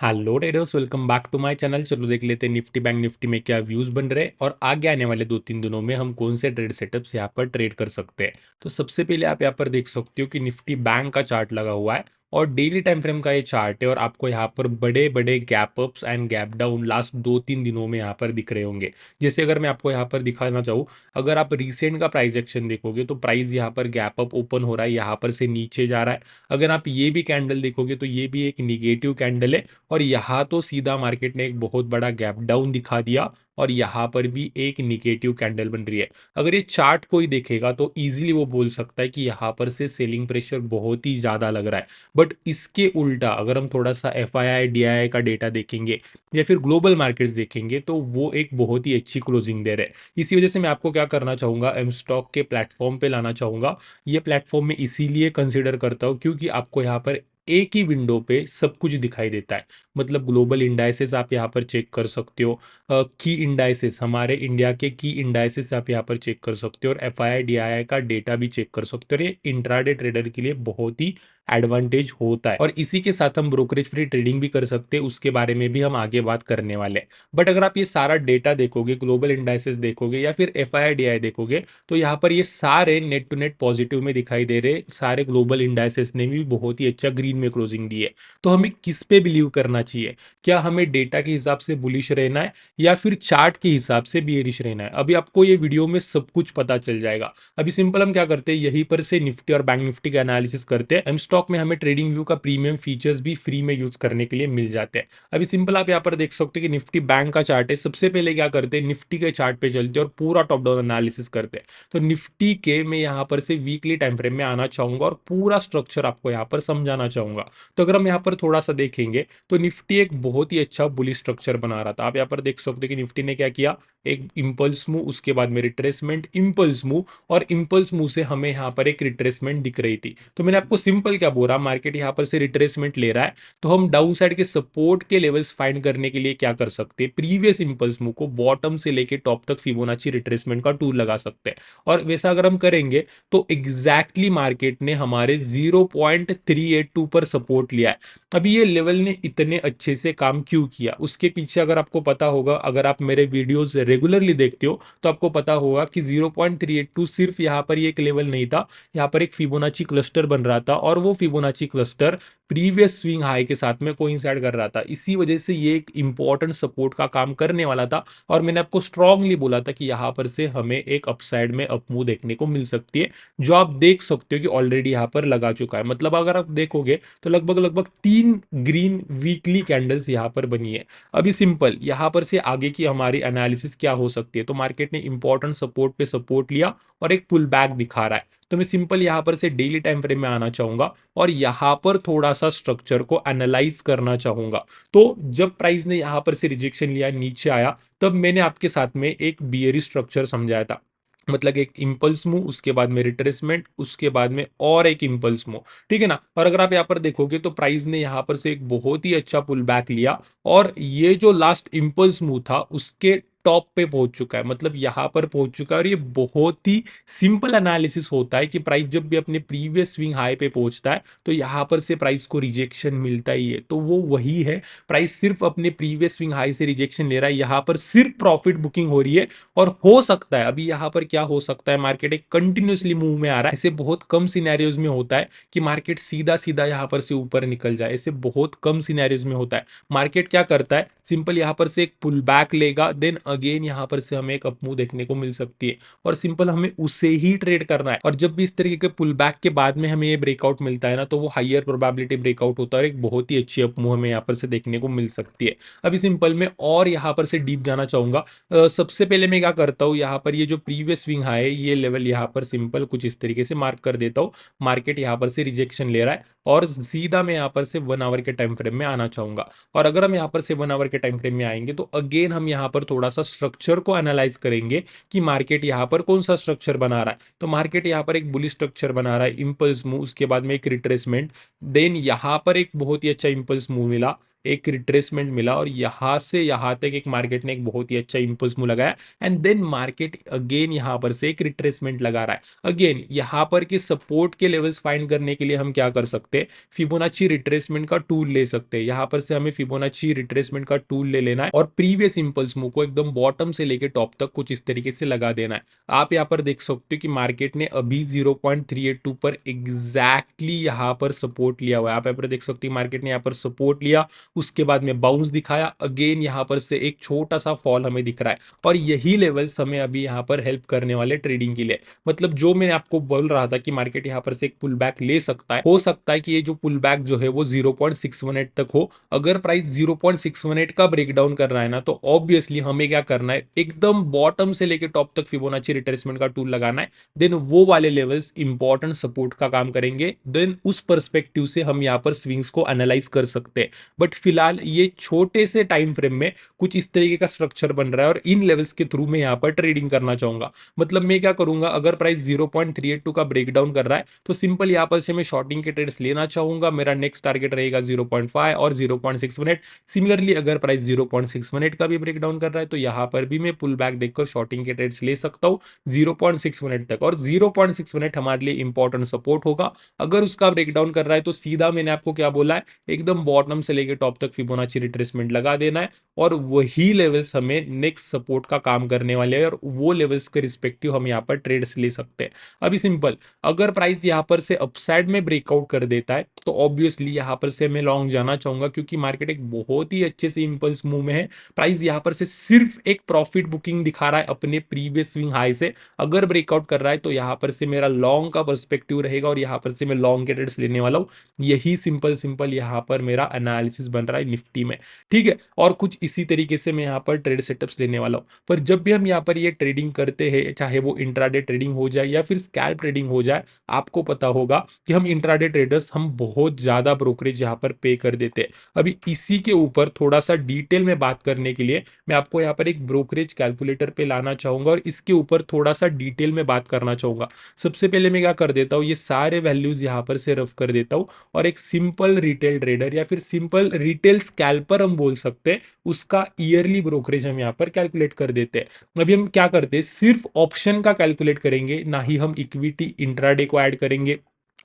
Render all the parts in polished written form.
Hello traders, welcome back to my channel. चलो देख लेते हैं निफ्टी बैंक निफ्टी में क्या व्यूज बन रहे हैं और आगे आने वाले 2-3 दिनों में हम कौन से ट्रेड सेटअप्स यहाँ पर ट्रेड कर सकते हैं। तो सबसे पहले आप यहाँ पर देख सकते हो कि निफ्टी बैंक का चार्ट लगा हुआ है और डेली टाइम फ्रेम का ये चार्ट है और आपको यहाँ पर बड़े बड़े gap ups and gap down last 2-3 दिनों में यहाँ पर दिख रहे होंगे। जैसे अगर मैं आपको यहाँ पर दिखाना चाहूँ, अगर आप रिसेंट का प्राइस एक्शन देखोगे तो प्राइस यहाँ पर गैप अप ओपन हो रहा है, यहाँ पर से नीचे जा रहा है। अगर आप ये भी कैंडल देखोगे तो ये भी एक निगेटिव कैंडल है और यहाँ तो सीधा मार्केट ने एक बहुत बड़ा गैप डाउन दिखा दिया और यहाँ पर भी एक निगेटिव कैंडल बन रही है। अगर ये चार्ट कोई देखेगा तो इजीली वो बोल सकता है कि यहाँ पर से सेलिंग प्रेशर बहुत ही ज़्यादा लग रहा है। बट इसके उल्टा अगर हम थोड़ा सा एफआईआई डीआईआई का डेटा देखेंगे या फिर ग्लोबल मार्केट्स देखेंगे तो वो एक बहुत ही अच्छी क्लोजिंग दे रहे हैं। इसी वजह से मैं आपको क्या करना चाहूँगा, एम स्टॉक के प्लेटफॉर्म पे लाना चाहूँगा। ये प्लेटफॉर्म में इसीलिए कंसिडर करता हूँ क्योंकि आपको यहाँ पर एक ही विंडो पे सब कुछ दिखाई देता है। मतलब ग्लोबल इंडाइसेस आप यहाँ पर चेक कर सकते हो, की इंडाइसेस हमारे इंडिया के की इंडाइसेस आप यहाँ पर चेक कर सकते हो और F I I D I आई का डेटा भी चेक कर सकते हो और ये इंट्राडे ट्रेडर के लिए बहुत ही एडवांटेज होता है और इसी के साथ हम ब्रोकरेज फ्री ट्रेडिंग भी कर सकते हैं, उसके बारे में भी हम आगे बात करने वाले हैं। बट अगर आप ये सारा डेटा देखोगे, ग्लोबल इंडाइसेस देखोगे या फिर F I I D I देखोगे तो यहाँ पर ये सारे नेट टू नेट पॉजिटिव में दिखाई दे रहे। सारे ग्लोबल इंडाइसेस ने भी बहुत ही अच्छा ग्रीन में क्लोजिंग दी है। तो हमें किस पे बिलीव करना चाहिए? क्या हमें डेटा के हिसाब से बुलिश रहना है या फिर चार्ट के हिसाब से बियरिश रहना है? अभी आपको ये वीडियो में सब कुछ पता चल जाएगा। अभी सिंपल हम क्या करते हैं, यहीं पर से निफ्टी और बैंक निफ्टी का एनालिसिस करते हैं। एम स्टॉक में हमें ट्रेडिंग व्यू का प्रीमियम फीचर्स भी फ्री में यूज करने के लिए मिल जाते हैं। अभी सिंपल आप यहाँ पर देख सकते हो कि निफ्टी बैंक का चार्ट है। सबसे पहले क्या करते हैं, निफ्टी के चार्ट पे चलते हैं और पूरा टॉप डाउन एनालिसिस करते हैं। तो निफ्टी के मैं यहाँ पर से वीकली टाइम फ्रेम में आना चाहूंगा और पूरा स्ट्रक्चर आपको यहाँ पर समझाना चाहूंगा। तो अगर हम यहाँ पर थोड़ा सा देखेंगे तो निफ्टी एक बहुत ही अच्छा बुलिश स्ट्रक्चर बना रहा था। आप यहाँ पर देख सकते हो कि निफ्टी ने क्या किया, एक इंपल्स मूव, उसके बाद में रिट्रेसमेंट, इंपल्स मूव और इंपल्स मूव से हमें यहाँ पर एक रिट्रेसमेंट दिख रही थी। तो मैंने आपको सिंपल क्या बोला, मार्केट यहाँ पर से रिट्रेसमेंट ले रहा है तो हम डाउन साइड के सपोर्ट के लेवल्स फाइंड करने के लिए क्या कर सकते हैं, प्रीवियस इंपल्स मूव को बॉटम से लेके टॉप तक फिबोनाची रिट्रेसमेंट का टूल लगा सकते हैं। और वैसा अगर हम करेंगे तो एग्जैक्टली मार्केट ने हमारे 0.382 पर सपोर्ट लिया है। अभी ये लेवल ने इतने अच्छे से काम क्यों किया, उसके पीछे अगर आपको पता होगा, अगर आप मेरे वीडियोस रेगुलरली देखते हो तो आपको पता होगा कि 0.382 सिर्फ यहाँ पर ये एक लेवल नहीं था, यहाँ पर एक फिबोनाची क्लस्टर बन रहा था और वो Fibonacci cluster previous swing high के साथ में कोइंसाइड कर रहा था। इसी वजह से ये एक इंपॉर्टेंट सपोर्ट का काम करने वाला था और मैंने आपको स्ट्रांगली बोला था कि यहाँ पर से हमें एक अपसाइड में अपमूव देखने को मिल सकती है, जो आप देख सकते हो कि ऑलरेडी यहाँ पर लगा चुका है। मतलब अगर आप देखोगे तो लगभग लगभग 3 ग्रीन वीकली कैंडल्स यहाँ पर बनी है। अभी सिंपल यहाँ पर से आगे की हमारी एनालिसिस क्या हो सकती है, तो मार्केट ने इंपॉर्टेंट सपोर्ट पे सपोर्ट लिया और एक पुल बैक दिखा रहा है। तो मैं सिंपल यहाँ पर से डेली टाइम फ्रेम में आना चाहूंगा और यहाँ पर थोड़ा सा स्ट्रक्चर को एनालाइज करना चाहूंगा। तो जब प्राइस ने यहाँ पर से रिजेक्शन लिया, नीचे आया, तब मैंने आपके साथ में एक बियरी स्ट्रक्चर समझाया था। मतलब एक इंपल्स मूव, उसके बाद में रिट्रेसमेंट, उसके बाद में और एक इंपल्स मूव, ठीक है ना। और अगर आप यहाँ पर देखोगे तो प्राइस ने यहाँ पर से एक बहुत ही अच्छा पुल बैक लिया और ये जो लास्ट इंपल्स मूव था उसके टॉप पे पहुंच चुका है, मतलब यहाँ पर पहुंच चुका है। और ये बहुत ही सिंपल एनालिसिस होता है कि प्राइस जब भी अपने प्रीवियस स्विंग हाई पे पहुंचता है तो यहाँ पर से प्राइस को रिजेक्शन मिलता ही है। तो वो वही है, प्राइस सिर्फ अपने प्रीवियस स्विंग हाई से रिजेक्शन ले रहा है, यहाँ पर सिर्फ प्रॉफिट बुकिंग हो रही है। और हो सकता है अभी यहाँ पर क्या हो सकता है, मार्केट एक कंटिन्यूसली मूव में आ रहा है। ऐसे बहुत कम सिनेरियोज में होता है कि मार्केट सीधा सीधा यहाँ पर से ऊपर निकल जाए, ऐसे बहुत कम सिनेरियोज में होता है। मार्केट क्या करता है, सिंपल यहाँ पर से एक पुल बैक लेगा, देन अगेन यहाँ पर से हमें एक अपमूव देखने को मिल सकती है और सिंपल हमें उसे ही ट्रेड करना है। और जब भी इस तरीके के पुल बैक के बाद में हमें ये ब्रेकआउट मिलता है ना, तो वो हाइयर प्रोबेबिलिटी ब्रेकआउट होता है और एक बहुत ही अच्छी अपमूव हमें यहाँ पर से देखने को मिल सकती है। अभी सिंपल में और यहाँ पर से डीप जाना चाहूंगा। सबसे पहले मैं क्या करता हूँ, यहाँ पर ये जो प्रीवियस स्विंग हाई है ये लेवल यहाँ पर सिंपल कुछ इस तरीके से मार्क कर देता हूँ। मार्केट यहाँ पर से रिजेक्शन ले रहा है और सीधा मैं यहाँ पर से 1 आवर के टाइम फ्रेम में आना चाहूंगा। और अगर हम यहाँ पर से 1 आवर के टाइम फ्रेम में आएंगे तो अगेन हम यहाँ पर थोड़ा सा स्ट्रक्चर को एनालाइज करेंगे कि मार्केट यहाँ पर कौन सा स्ट्रक्चर बना रहा है। तो मार्केट यहाँ पर एक बुलिश स्ट्रक्चर बना रहा है, इंपल्स मूव, उसके बाद में एक रिट्रेसमेंट, देन यहाँ पर एक बहुत ही अच्छा इंपल्स मूव मिला, एक रिट्रेसमेंट मिला और यहाँ से यहाँ तक एक मार्केट ने एक बहुत ही अच्छा इंपल्स मूव लगाया एंड देन मार्केट अगेन यहाँ पर से एक रिट्रेसमेंट लगा रहा है। अगेन यहाँ पर के सपोर्ट के लेवल्स फाइंड करने के लिए हम क्या कर सकते हैं, फिबोनाची रिट्रेसमेंट का टूल ले सकते हैं। यहाँ पर से हमें फिबोनाची रिट्रेसमेंट का टूल ले लेना है और प्रीवियस इंपल्स मूव को एकदम बॉटम से लेके टॉप तक कुछ इस तरीके से लगा देना है। आप यहाँ पर देख सकते हो कि मार्केट ने अभी 0.382 पर एग्जैक्टली यहाँ पर सपोर्ट लिया हुआ है। आप यहाँ पर देख सकते हो मार्केट ने यहाँ पर सपोर्ट लिया, उसके बाद में बाउंस दिखाया, अगेन यहाँ पर से एक छोटा सा फॉल हमें दिख रहा है और यही लेवल्स हमें अभी यहाँ पर हेल्प करने वाले ट्रेडिंग के लिए। मतलब जो मैंने आपको बोल रहा था कि मार्केट यहाँ पर से एक पुल बैक ले सकता है, हो सकता है कि ये जो पुल बैक जो है वो 0.618 तक हो। अगर प्राइस 0.618 का ब्रेकडाउन कर रहा है ना, तो ऑब्वियसली हमें क्या करना है, एकदम बॉटम से लेके टॉप तक फिबोनाची रिट्रेसमेंट का टूल लगाना है। देन वो वाले लेवल्स इंपॉर्टेंट सपोर्ट का काम करेंगे, देन उस पर्सपेक्टिव से हम यहाँ पर स्विंग्स को एनालाइज कर सकते हैं। बट फिलहाल ये छोटे से टाइम फ्रेम में कुछ इस तरीके का स्ट्रक्चर बन रहा है और इन लेवल्स के थ्रू मैं यहाँ पर ट्रेडिंग करना चाहूंगा। मतलब मैं क्या करूंगा, अगर प्राइस 0.382 का ब्रेकडाउन कर रहा है तो सिंपल यहाँ पर से मैं शॉर्टिंग के ट्रेड्स लेना चाहूंगा। मेरा नेक्स्ट टारगेट रहेगा 0.5 और 0.618। सिमिलरली अगर प्राइस 0.618 का भी ब्रेकडाउन कर रहा है तो यहाँ पर भी मैं पुल बैक देखकर शॉर्टिंग के ट्रेड्स ले सकता हूँ 0.618 तक, और 0.618 हमारे लिए इंपॉर्टेंट सपोर्ट होगा। अगर उसका ब्रेकडाउन कर रहा है तो सीधा मैंने आपको क्या बोला है, एकदम बॉटम से लेकर टॉप तक फिबोनाची रिट्रेसमेंट लगा देना है और वही लेवल्स हमें नेक्स्ट सपोर्ट का काम करने वाले हैं और वो लेवल्स के रिस्पेक्टिव हम यहाँ पर ट्रेड्स ले सकते हैं। अभी सिंपल, अगर प्राइस यहाँ पर से अपसाइड में ब्रेकआउट कर देता है तो ऑब्वियसली यहाँ पर से मैं लॉन्ग जाना चाहूंगा, क्योंकि मार्केट एक बहुत ही अच्छे से इंपल्स मूव में है। प्राइस यहाँ पर से सिर्फ एक प्रॉफिट बुकिंग दिखा रहा है अपने प्रीवियस स्विंग हाई से। अगर ब्रेकआउट कर रहा है तो यहाँ पर से मेरा लॉन्ग का पर्सपेक्टिव रहेगा और यहाँ पर से मैं लॉन्ग के ट्रेड्स लेने वाला हूँ। यही सिंपल सिंपल यहाँ पर मेरा एनालिसिस बन रहा है निफ्टी में, ठीक है। और कुछ इसी तरीके से मैं यहाँ पर ट्रेड सेटअप्स लेने वाला हूँ। पर जब भी हम यहाँ पर ये ट्रेडिंग करते हैं, चाहे वो इंट्राडे ट्रेडिंग हो जाए या फिर स्कैल्प ट्रेडिंग हो जाए, आपको पता होगा कि हम इंट्राडे ट्रेडर्स हम बहुत ज्यादा ब्रोकरेज यहाँ पर पे कर देते हैं। अभी इसी के ऊपर थोड़ा सा डिटेल में बात करने के लिए मैं आपको यहाँ पर एक ब्रोकरेज कैलकुलेटर पे लाना चाहूंगा और इसके ऊपर थोड़ा सा डिटेल में बात करना चाहूंगा। सबसे पहले मैं क्या कर देता हूँ, ये सारे वैल्यूज यहाँ पर से रफ कर देता हूँ और एक सिंपल रिटेल ट्रेडर या फिर सिंपल रिटेल स्कैल्पर हम बोल सकते हैं, उसका ईयरली ब्रोकरेज हम यहाँ पर कैलकुलेट कर देते हैं। अभी हम क्या करते हैं, सिर्फ ऑप्शन का कैलकुलेट करेंगे, ना ही हम इक्विटी इंट्राडे को ऐड करेंगे,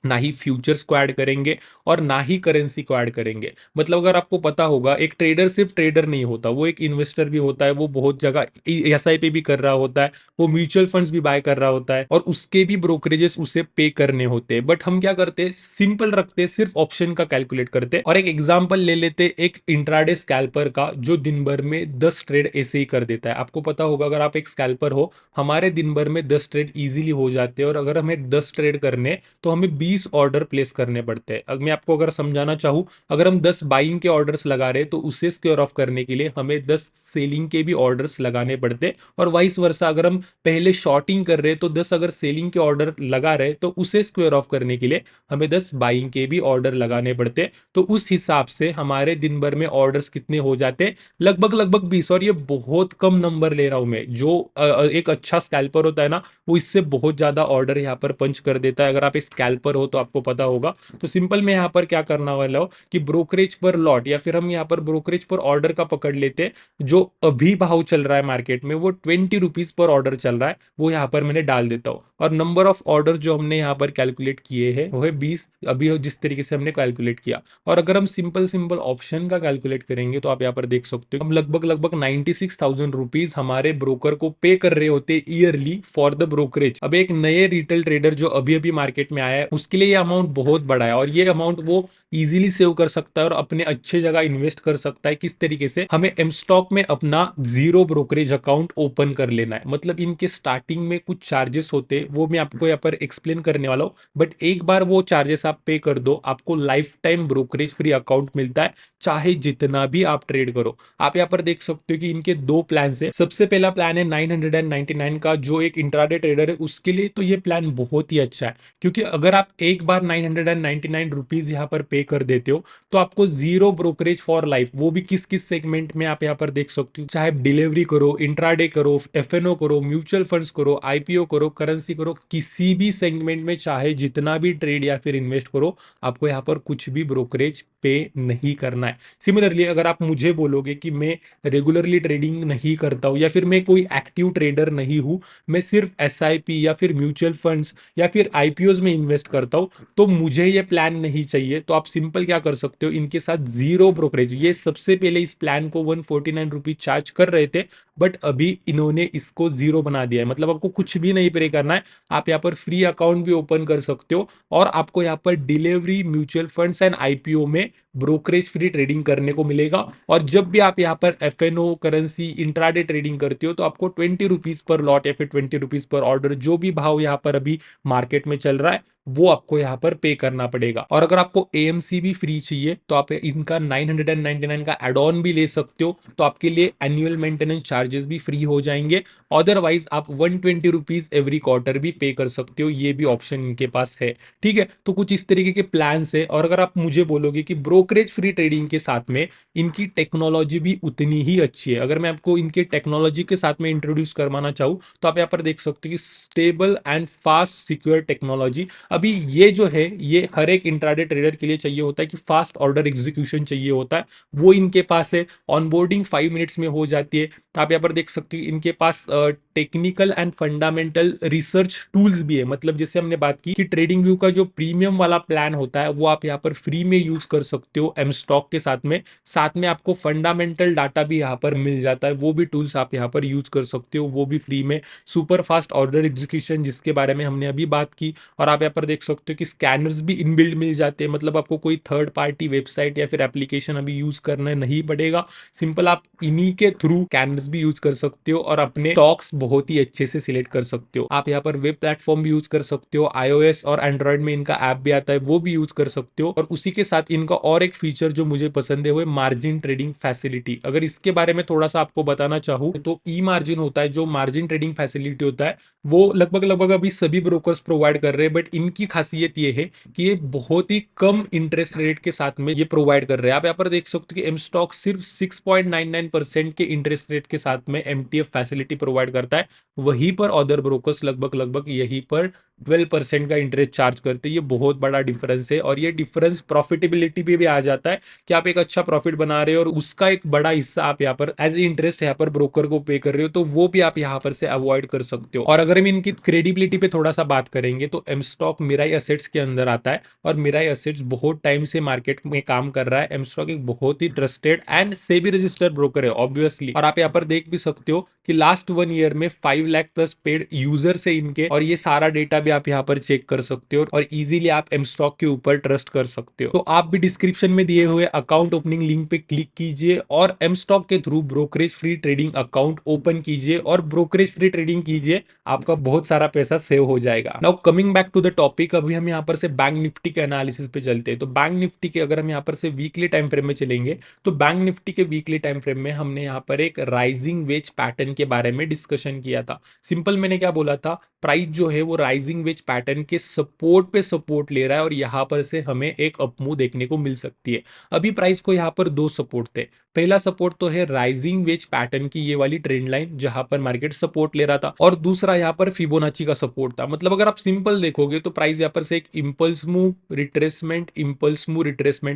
ना ही फ्यूचर्स को ऐड करेंगे और ना ही करेंसी को ऐड करेंगे। मतलब अगर आपको पता होगा, एक ट्रेडर सिर्फ ट्रेडर नहीं होता, वो एक इन्वेस्टर भी होता है। वो बहुत जगह एसआईपी भी कर रहा होता है, वो म्यूचुअल फंड्स भी बाय कर रहा होता है और उसके भी ब्रोकरेजेस उसे पे करने होते हैं। बट हम क्या करते हैं, सिंपल रखते हैं, सिर्फ ऑप्शन का कैलकुलेट करते हैं। और एक एग्जाम्पल ले लेते हैं, एक इंट्राडे स्कैल्पर का जो दिन भर में 10 ट्रेड ऐसे ही कर देता है। आपको पता होगा, अगर आप एक स्कैल्पर हो, हमारे दिन भर में 10 ट्रेड इजीली हो जाते हैं और अगर हमें 10 ट्रेड करने तो हमें 20 ऑर्डर प्लेस करने पड़ते हैं। अब मैं आपको अगर समझाना चाहूं, अगर हम 10 बाइंग के ऑर्डर्स लगा रहे हैं तो उसे स्क्वेयर ऑफ करने के लिए हमें 10 सेलिंग के भी ऑर्डर्स लगाने पड़ते हैं और वाइस वर्सा, अगर हम पहले शॉर्टिंग कर रहे हैं तो 10 अगर सेलिंग के ऑर्डर लगा रहे तो उसे स्क्वेयर ऑफ करने के लिए हमें 10 बाइंग के भी ऑर्डर लगाने पड़ते हैं। तो उस हिसाब से हमारे दिन भर में ऑर्डर्स कितने हो जाते हैं, लगभग लगभग 20। और ये बहुत कम नंबर ले रहा हूं मैं, जो एक अच्छा स्कैल्पर होता है ना, वो इससे बहुत ज्यादा ऑर्डर यहाँ पर पंच कर देता है। अगर आप एक स्कैल्पर हो तो आपको पता होगा। तो सिंपल मैं यहाँ पर क्या करना वाला हूँ कि ब्रोकरेज पर लॉट या फिर हम यहाँ पर ब्रोकरेज पर ऑर्डर का पकड़ लेते हैं। जो अभी भाव चल रहा है मार्केट में वो 20 रुपीज पर ऑर्डर चल रहा है, वो यहाँ पर मैंने डाल देता हूँ। और नंबर ऑफ ऑर्डर जो हमने यहाँ पर कैलकुलेट किए हैं वो है 20, अभी जिस तरीके से हमने कैलकुलेट किया। और अगर हम सिंपल सिंपल ऑप्शन का कैलकुलेट करेंगे तो आप यहाँ पर देख सकते हो, हम लगभग लगभग 96,000 रुपीज हमारे ब्रोकर को पे कर रहे होते ईयरली फॉर द ब्रोकरेज। अब एक नए रिटेल ट्रेडर जो अभी अभी मार्केट में आया है, उसके लिए ये अमाउंट बहुत बड़ा है और ये अमाउंट वो इजीली सेव कर सकता है और अपने अच्छे जगह इन्वेस्ट कर सकता है। किस तरीके से, हमें एम स्टॉक में अपना जीरो ब्रोकरेज अकाउंट ओपन कर लेना है। मतलब इनके स्टार्टिंग में कुछ चार्जेस होते हैं, वो मैं आपको यहाँ पर एक्सप्लेन करने वाला हूँ। बट एक बार वो चार्जेस आप पे कर दो, आपको life time brokerage free account मिलता है, चाहे जितना भी आप ट्रेड करो। आप यहाँ पर देख सकते हो कि इनके दो प्लान है। सबसे पहला प्लान है 999 का, जो एक इंट्राडे ट्रेडर है उसके लिए तो ये प्लान बहुत ही अच्छा है, क्योंकि अगर आप एक बार 999 रुपीज यहाँ पर पे कर देते हो तो आपको जीरो ब्रोकरेज फॉर लाइफ, वो भी किस किस सेगमेंट में आप यहाँ पर देख सकते हो, चाहे डिलीवरी करो, इंट्राडे करो, एफएनओ करो, म्यूचुअल फंड्स करो, आईपीओ करो, करेंसी करो, किसी भी सेगमेंट में चाहे जितना भी ट्रेड या फिर इन्वेस्ट करो, आपको यहाँ पर कुछ भी ब्रोकरेज पे नहीं करना है। सिमिलरली अगर आप मुझे बोलोगे कि मैं रेगुलरली ट्रेडिंग नहीं करता हूँ या फिर मैं कोई एक्टिव ट्रेडर नहीं हूँ, मैं सिर्फ एसआईपी या फिर म्यूचुअल फंड्स या फिर आईपीओज में इन्वेस्ट करता हूँ, तो मुझे ये प्लान नहीं चाहिए, तो आप सिंपल क्या कर सकते हो, इनके साथ जीरो ब्रोकरेज, ये सबसे पहले इस प्लान को 149 रुपीज चार्ज कर रहे थे, बट अभी इन्होंने इसको जीरो बना दिया है, मतलब आपको कुछ भी नहीं पे करना है, आप यहाँ पर फ्री अकाउंट भी ओपन कर सकते हो और आपको यहाँ पर delivery, mutual funds and IPO में ब्रोकरेज फ्री ट्रेडिंग करने को मिलेगा। और जब भी आप यहाँ पर एफएनओ, करेंसी, इंट्राडे ट्रेडिंग करते हो तो आपको 20 रुपीज पर लॉट या फिर 20 रुपीज पर ऑर्डर, जो भी भाव यहाँ पर अभी मार्केट में चल रहा है, वो आपको यहाँ पर पे करना पड़ेगा। और अगर आपको एएमसी भी फ्री चाहिए तो आप इनका 999 का एड ऑन भी ले सकते हो, तो आपके लिए एनुअल मेंटेनेंस चार्जेस भी फ्री हो जाएंगे। अदरवाइज आप 120 रुपीज एवरी क्वार्टर भी पे कर सकते हो, ये भी ऑप्शन इनके पास है। ठीक है, तो कुछ इस तरीके के प्लान है। और अगर आप मुझे बोलोगे कि ब्रोकरेज फ्री ट्रेडिंग के साथ में इनकी टेक्नोलॉजी भी उतनी ही अच्छी है, अगर मैं आपको इनके टेक्नोलॉजी के साथ में इंट्रोड्यूस करवाना चाहूँ तो आप यहाँ पर देख सकते हो कि stable and fast secure technology. अभी ये जो है ये हर एक इंट्राडे ट्रेडर के लिए चाहिए होता है कि फास्ट ऑर्डर एग्जीक्यूशन चाहिए होता है, वो इनके पास है। ऑनबोर्डिंग 5 मिनट्स में हो जाती है। आप यहाँ पर देख सकते हो इनके पास technical and fundamental research tools भी है, मतलब जैसे हमने बात की कि ट्रेडिंग व्यू का जो प्रीमियम वाला प्लान होता है वो आप यहाँ पर फ्री में यूज कर सकते हो एम स्टॉक के साथ में आपको फंडामेंटल डाटा भी यहाँ पर मिल जाता है, वो भी टूल्स आप यहाँ पर यूज कर सकते हो, वो भी फ्री में। सुपर फास्ट ऑर्डर एग्जीक्यूशन जिसके बारे में हमने अभी बात की। और आप यहाँ पर देख सकते हो कि स्कैनर्स भी इनबिल्ड मिल जाते हैं, मतलब आपको कोई थर्ड पार्टी वेबसाइट या फिर एप्लीकेशन अभी यूज करना नहीं पड़ेगा, सिंपल आप इन्हीं के थ्रू स्कैनर्स भी यूज कर सकते हो और अपने स्टॉक्स बहुत ही अच्छे से सिलेक्ट कर सकते हो। आप यहाँ पर वेब प्लेटफॉर्म भी यूज कर सकते हो, आईओएस और एंड्रॉइड में इनका ऐप भी आता है, वो भी यूज कर सकते हो। और उसी के साथ इनका और एक फीचर जो मुझे पसंद है वो है मार्जिन ट्रेडिंग फैसिलिटी। अगर इसके बारे में थोड़ा सा आपको बताना चाहूँ तो ई मार्जिन होता है, जो मार्जिन ट्रेडिंग फैसिलिटी होता है वो लगभग लगभग अभी सभी ब्रोकर्स प्रोवाइड कर रहे हैं, बट इनकी खासियत ये है कि ये बहुत ही कम इंटरेस्ट रेट के साथ में ये प्रोवाइड कर रहे हैं। आप यहाँ पर देख सकते हो कि एम स्टॉक सिर्फ 6.99% के इंटरेस्ट रेट के साथ में एमटीएफ फैसिलिटी प्रोवाइड करता है, वहीं पर अदर ब्रोकर्स लगभग लगभग यहीं पर 12% का इंटरेस्ट चार्ज करते हैं। ये बहुत बड़ा डिफरेंस है और ये डिफरेंस प्रॉफिटेबिलिटी पे भी आ जाता है कि आप एक अच्छा प्रॉफिट बना रहे हो और उसका एक बड़ा हिस्सा आप यहाँ पर एज इंटरेस्ट यहाँ पर ब्रोकर को पे कर रहे हो, तो वो भी आप यहाँ पर से अवॉइड कर सकते हो। और अगर हम इनकी क्रेडिबिलिटी पे थोड़ा सा बात करेंगे तो एम स्टॉक मिराई एसेट्स के अंदर आता है और मिराई एसेट्स बहुत टाइम से मार्केट में काम कर रहा है। एम स्टॉक एक बहुत ही trusted and SEBI registered broker है ऑब्वियसली। और आप यहाँ पर देख भी सकते हो कि लास्ट 1 ईयर में 5 लाख प्लस पेड यूजर से इनके, और ये सारा डेटा भी आप यहाँ पर चेक कर सकते हो और इजीली आप एम स्टॉक के ऊपर ट्रस्ट कर सकते हो। तो आप भी डिस्क्रिप्शन में दिए हुए अकाउंट ओपनिंग लिंक पे क्लिक कीजिए और एम स्टॉक के through brokerage free trading account open कीजिए और ब्रोकरेज फ्री ट्रेडिंग कीजिए, आपका बहुत सारा पैसा सेव हो जाएगा। Now coming back to the topic, अभी हम यहाँ पर से बैंक निफ्टी के एनालिसिस पे चलते हैं। तो बैंक निफ्टी के अगर हम यहाँ पर से वीकली टाइम फ्रेम में चलेंगे तो बैंक निफ्टी के वीकली टाइम फ्रेम में हमने यहाँ पर एक राइजिंग वेज पैटर्न के बारे में डिस्कशन किया था। सिंपल मैंने क्या बोला था, प्राइस जो है वो राइजिंग वेज पैटर्न के सपोर्ट पे सपोर्ट ले रहा है और यहां पर से हमें एक अपमूव देखने को मिल सकती है। अभी प्राइस को यहां पर दो सपोर्ट थे, पहला सपोर्ट तो है राइजिंग वेज पैटर्न की ये वाली ट्रेंड लाइन जहां पर मार्केट सपोर्ट ले रहा था, और दूसरा यहां पर फिबोनाची का सपोर्ट था। मतलब अगर आप सिंपल देखोगे तो प्राइस यहां पर से एक इंपल्स मूव रिट्रेसमेंट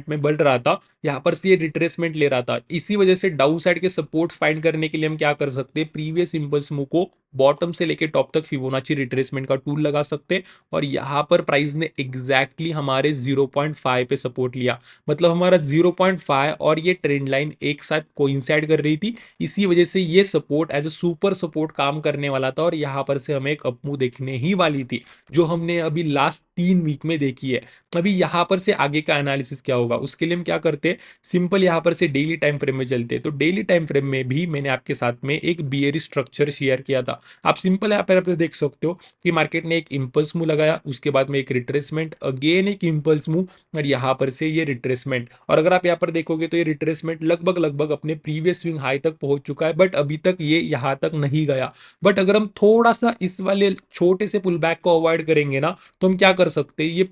में बढ़ रहा था, यहां पर से ये रिट्रेसमेंट ले रहा था। इसी वजह से डाउन साइड के सपोर्ट फाइंड करने के लिए हम क्या कर सकते हैं, प्रीवियस इंपल्स मूव को बॉटम से लेके टॉप तक फिबोनाची रिट्रेसमेंट का टूल लगा सकते हैं और यहां पर प्राइस ने एग्जैक्टली हमारे 0.5 पे सपोर्ट लिया। मतलब हमारा 0.5 और ये ट्रेंड लाइन एक साथ कोइंसाइड कर रही थी, इसी वजह से ये support as a super support काम करने वाला था और यहां पर से हमें एक अपमूव देखने ही वाली थी, जो हमने अभी लास्ट 3 वीक में देखी है। अभी यहां पर से आगे का एनालिसिस क्या होगा उसके लिए हम क्या करते हैं, सिंपल यहां पर से डेली टाइम फ्रेम में चलते हैं। तो डेली टाइम फ्रेम में भी मैंने आपके साथ में एक बियरिश स्ट्रक्चर शेयर किया था। होगा। आप सिंपल यहाँ पर देख सकते हो कि मार्केट ने एक इंपल्स मूव लगाया, उसके बाद में एक रिट्रेसमेंट, अगेन एक इंपल्स मूव, और यहाँ पर से ये रिट्रेसमेंट। और अगर आप यहाँ पर देखोगे तो ये रिट्रेसमेंट लगभग लगभग अपने प्रीवियस स्विंग हाई तक पहुंच चुका है, बट अभी तक ये यहाँ तक नहीं गया। बट अगर हम थोड़ा सा इस वाले छोटे से पुल बैक को अवॉइड करेंगे ना, तो हम क्या कर सकते हैं, ये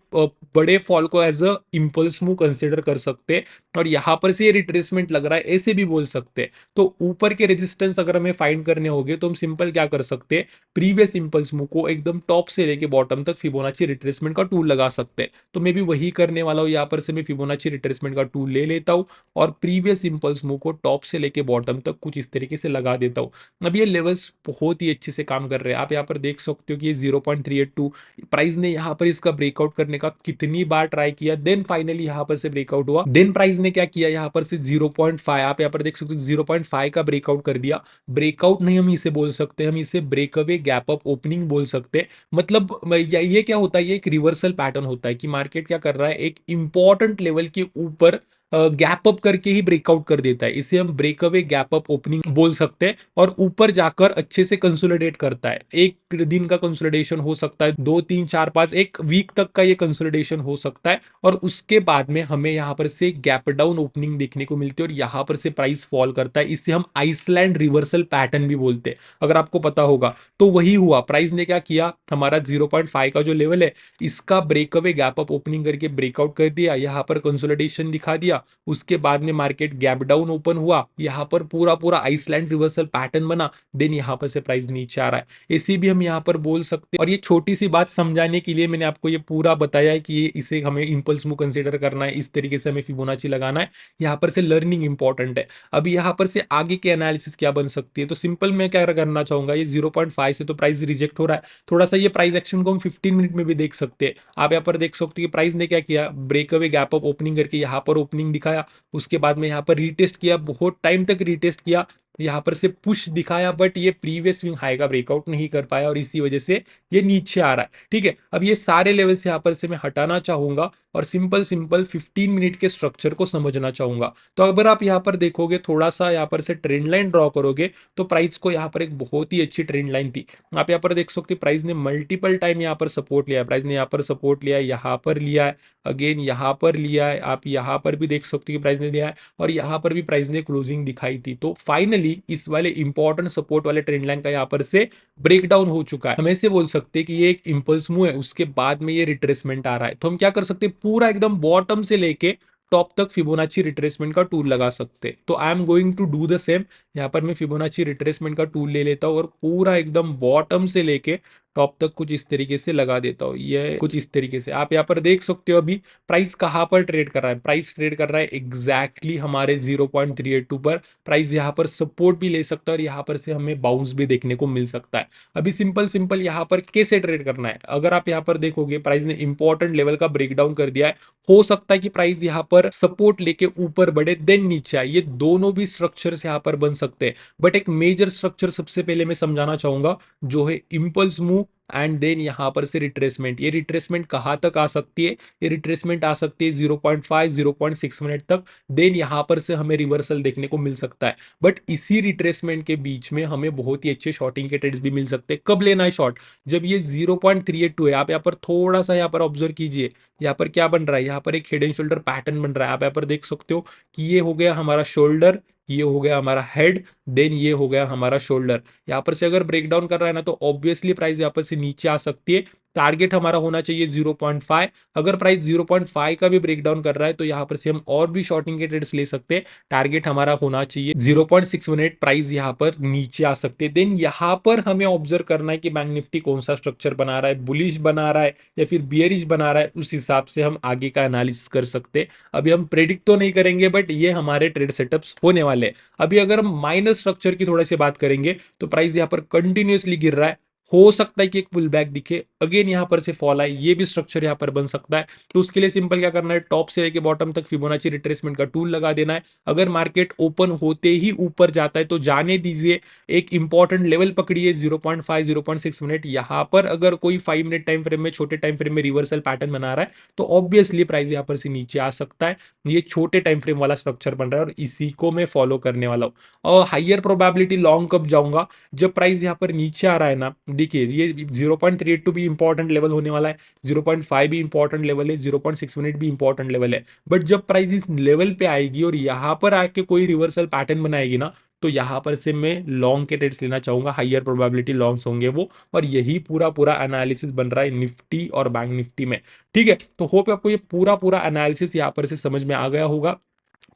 बड़े फॉल को as a impulse move consider कर सकते हैं, और यहाँ पर से ये रिट्रेसमेंट लग रहा है ऐसे भी बोल सकते हैं। तो ऊपर के रेजिस्टेंस अगर हमें फाइंड करने होंगे तो हम सिंपल क्या कर सकते हैं, प्रीवियस इंपल्स मूव को एकदम टॉप से लेके बॉटम तक फिबोनाची रिट्रेसमेंट का टूल लगा सकते हैं। तो मैं भी वही करने वाला हूँ, यहाँ पर से मैं फिबोनाची रिट्रेसमेंट का टूल ले लेता हूँ और प्रीवियस इंपल्स मूव को टॉप से लेके बॉटम तक कुछ इस तरीके से लगा देता हूँ। अब ये लेवल्स बहुत ही अच्छे से काम कर रहे हैं। आप यहाँ पर देख सकते हो कि ये 0.382 प्राइस ने यहाँ पर इसका ब्रेकआउट करने का कितनी बार ट्राई किया, देन फाइनली यहाँ पर से ब्रेकआउट हुआ। देन प्राइस ने क्या किया, यहाँ पर से 0.5, आप यहाँ पर देख सकते हो 0.5 का ब्रेकआउट कर दिया। ब्रेकआउट नहीं हम इसे बोल सकते, हम इसे ब्रेकअवे गैप अप ओपनिंग बोल सकते हैं। मतलब ये क्या होता है, ये एक रिवर्सल पैटर्न होता है कि मार्केट क्या कर रहा है, एक इंपॉर्टेंट लेवल के ऊपर गैप अप करके ही ब्रेकआउट कर देता है। इसे हम ब्रेकअवे गैप अप ओपनिंग बोल सकते हैं, और ऊपर जाकर अच्छे से कंसोलिडेट करता है। एक दिन का कंसोलिडेशन हो सकता है, 2 3 4 5 एक वीक तक का ये कंसोलिडेशन हो सकता है, और उसके बाद में हमें यहाँ पर से गैप डाउन ओपनिंग देखने को मिलती है और यहाँ पर से प्राइस फॉल करता है। इसे हम आइसलैंड रिवर्सल पैटर्न भी बोलते हैं, अगर आपको पता होगा। तो वही हुआ, प्राइस ने क्या किया, हमारा 0.5 का जो लेवल है इसका ब्रेकअवे गैप अप ओपनिंग करके ब्रेकआउट कर दिया, यहाँ पर कंसोलिडेशन दिखा दिया। उसके बाद में मार्केट गैप डाउन ओपन हुआ, यहाँ पर पूरा पूरा आइसलैंड रिवर्सल पैटर्न बना, देन यहाँ पर से प्राइस नीचे आ रहा है, इसी भी हम यहाँ पर बोल सकते हैं। और ये छोटी सी बात समझाने के लिए मैंने आपको ये पूरा बताया है कि इसे हमें इंपल्स मूव कंसीडर करना है, इस तरीके से हमें फिबोनाची लगाना है। यहाँ पर से लर्निंग इंपॉर्टेंट है। अभी यहाँ पर से आगे की एनालिसिस क्या बन सकती है, तो सिंपल मैं क्या करना चाहूंगा, ये 0.5 से तो प्राइस रिजेक्ट हो रहा है, थोड़ा सा ये प्राइस एक्शन को हम 15 मिनट में भी देख सकते हैं। आप यहाँ पर देख सकते हो कि प्राइस ने क्या किया, ब्रेकअवे गैप अप ओपनिंग करके यहाँ पर ओपनिंग दिखाया, उसके बाद में यहाँ पर रीटेस्ट किया, बहुत टाइम तक रीटेस्ट किया, यहाँ पर से पुश दिखाया, बट ये प्रीवियस स्विंग हाई का ब्रेकआउट नहीं कर पाया और इसी वजह से ये नीचे आ रहा है। ठीक है, अब ये सारे लेवल्स यहाँ पर से मैं हटाना चाहूंगा और सिंपल सिंपल 15 मिनट के स्ट्रक्चर को समझना चाहूंगा। तो अगर आप यहाँ पर देखोगे, थोड़ा सा यहाँ पर से ट्रेंड लाइन ड्रॉ करोगे, तो प्राइस को यहाँ पर एक बहुत ही अच्छी ट्रेंड लाइन थी। आप यहाँ पर देख सकते हो प्राइस ने मल्टीपल टाइम यहाँ पर सपोर्ट लिया है, प्राइस ने यहाँ पर सपोर्ट लिया है, यहाँ पर लिया है, अगेन यहाँ पर लिया है, आप यहाँ पर भी देख सकते हो कि प्राइस ने लिया है, और यहाँ पर भी प्राइस ने क्लोजिंग दिखाई थी। तो फाइनली इस वाले इंपॉर्टेंट सपोर्ट वाले ट्रेंड लाइन का यहाँ पर से ब्रेकडाउन हो चुका है। हम ऐसे बोल सकते हैं कि ये एक इंपल्स मूव है, उसके बाद में ये रिट्रेसमेंट आ रहा है। तो हम क्या कर सकते हैं, पूरा एकदम बॉटम से लेके टॉप तक फिबोनाची रिट्रेसमेंट का टूल लगा सकते हैं। तो I am going to do the same. यहाँ पर मैं फिबोनाची रिट्रेसमेंट का टूल ले लेता हूँ और पूरा एकदम बॉटम से लेके टॉप तक कुछ इस तरीके से लगा देता हूँ, ये कुछ इस तरीके से। आप यहाँ पर देख सकते हो अभी प्राइस कहाँ पर ट्रेड कर रहा है, प्राइस ट्रेड कर रहा है एग्जैक्टली हमारे 0.382 पर। प्राइस यहाँ पर सपोर्ट भी ले सकता है और यहाँ पर से हमें बाउंस भी देखने को मिल सकता है। अभी सिंपल सिंपल यहाँ पर कैसे ट्रेड करना है, अगर आप यहाँ पर देखोगे प्राइस ने इंपॉर्टेंट लेवल का ब्रेकडाउन कर दिया है। हो सकता है कि प्राइस यहाँ पर सपोर्ट लेके ऊपर बढ़े देन नीचे आए, ये दोनों भी स्ट्रक्चर्स यहाँ पर बन सकते हैं। बट एक मेजर स्ट्रक्चर सबसे पहले मैं समझाना चाहूंगा, जो है इंपल्स मूव एंड देन यहां पर से रिट्रेसमेंट। ये रिट्रेसमेंट कहां तक आ सकती है, ये रिट्रेसमेंट आ सकती है 0.5 0.6 मिनट तक, देन यहां पर से हमें रिवर्सल देखने को मिल सकता है। बट इसी रिट्रेसमेंट के बीच में हमें बहुत ही अच्छे शॉर्टिंग के ट्रेड्स भी मिल सकते हैं। कब लेना है शॉर्ट, जब ये 0.382 है। आप यहाँ पर थोड़ा सा यहाँ पर ऑब्जर्व कीजिए, यहाँ पर क्या बन रहा है, यहाँ पर एक हेड एंड शोल्डर पैटर्न बन रहा है। आप यहाँ पर देख सकते हो कि ये हो गया हमारा शोल्डर, ये हो गया हमारा हेड, देन ये हो गया हमारा शोल्डर। यहाँ पर से अगर ब्रेकडाउन कर रहा है ना, तो ऑब्वियसली प्राइस यहाँ पर से नीचे आ सकती है। टारगेट हमारा होना चाहिए 0.5। अगर प्राइस 0.5 का भी ब्रेकडाउन कर रहा है तो यहाँ पर से हम और भी शॉर्टिंग के ट्रेड्स ले सकते हैं। टारगेट हमारा होना चाहिए 0.618, प्राइस यहाँ पर नीचे आ सकते हैं। देन यहाँ पर हमें ऑब्जर्व करना है कि बैंक निफ्टी कौन सा स्ट्रक्चर बना रहा है, बुलिश बना रहा है या फिर बियरिश बना रहा है, उस हिसाब से हम आगे का एनालिसिस कर सकते हैं। अभी हम प्रेडिक्ट तो नहीं करेंगे, बट ये हमारे ट्रेड सेटअप्स होने वाले हैं। अभी अगर हम माइनस स्ट्रक्चर की थोड़ी सी बात करेंगे, तो प्राइस यहाँ पर कंटिन्यूसली गिर रहा है, हो सकता है कि एक पुल बैक दिखे, अगेन यहाँ पर से फॉल आए, ये भी स्ट्रक्चर यहाँ पर बन सकता है। तो उसके लिए सिंपल क्या करना है, टॉप से लेके बॉटम तक फिबोनाची रिट्रेसमेंट का टूल लगा देना है। अगर मार्केट ओपन होते ही ऊपर जाता है तो जाने दीजिए, एक इंपॉर्टेंट लेवल पकड़िए 0.5 0.6 मिनट। यहाँ पर अगर कोई 5 मिनट टाइम फ्रेम में, छोटे टाइम फ्रेम में रिवर्सल पैटर्न बना रहा है तो ऑब्वियसली प्राइस यहाँ पर से नीचे आ सकता है। ये छोटे टाइम फ्रेम वाला स्ट्रक्चर बन रहा है और इसी को मैं फॉलो करने वाला हूँ। और हाइयर प्रोबेबिलिटी लॉन्ग कब जाऊंगा, जब प्राइस यहाँ पर नीचे आ रहा है ना, देखिए ये 0.32 भी इंपॉर्टेंट लेवल होने वाला है, 0.5 भी इंपॉर्टेंट लेवल है, 0.6 मिनट भी इंपॉर्टेंट लेवल है। बट जब प्राइस इस लेवल पे आएगी और यहाँ पर आके कोई रिवर्सल पैटर्न बनाएगी ना, तो यहाँ पर से मैं लॉन्ग के ट्रेड्स लेना चाहूंगा, हाइयर प्रोबेबिलिटी लॉन्ग्स होंगे वो। और यही पूरा पूरा एनालिसिस बन रहा है निफ्टी और बैंक निफ्टी में। ठीक है, तो होप आपको ये पूरा पूरा एनालिसिस यहाँ पर से समझ में आ गया होगा,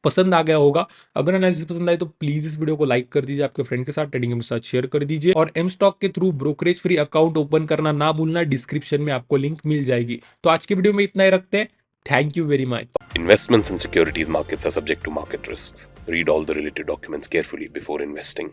पसंद आ गया होगा। अगर एनालिसिस पसंद आए तो प्लीज इस वीडियो को लाइक कर दीजिए, आपके फ्रेंड के साथ, ट्रेडिंग के साथ शेयर कर दीजिए। और एम स्टॉक के through brokerage free account open करना ना भूलना, डिस्क्रिप्शन में आपको लिंक मिल जाएगी। तो आज की वीडियो में इतना ही रखते हैं। Thank you very much. Investments in securities markets are subject to market risks. Read all the related documents carefully before investing.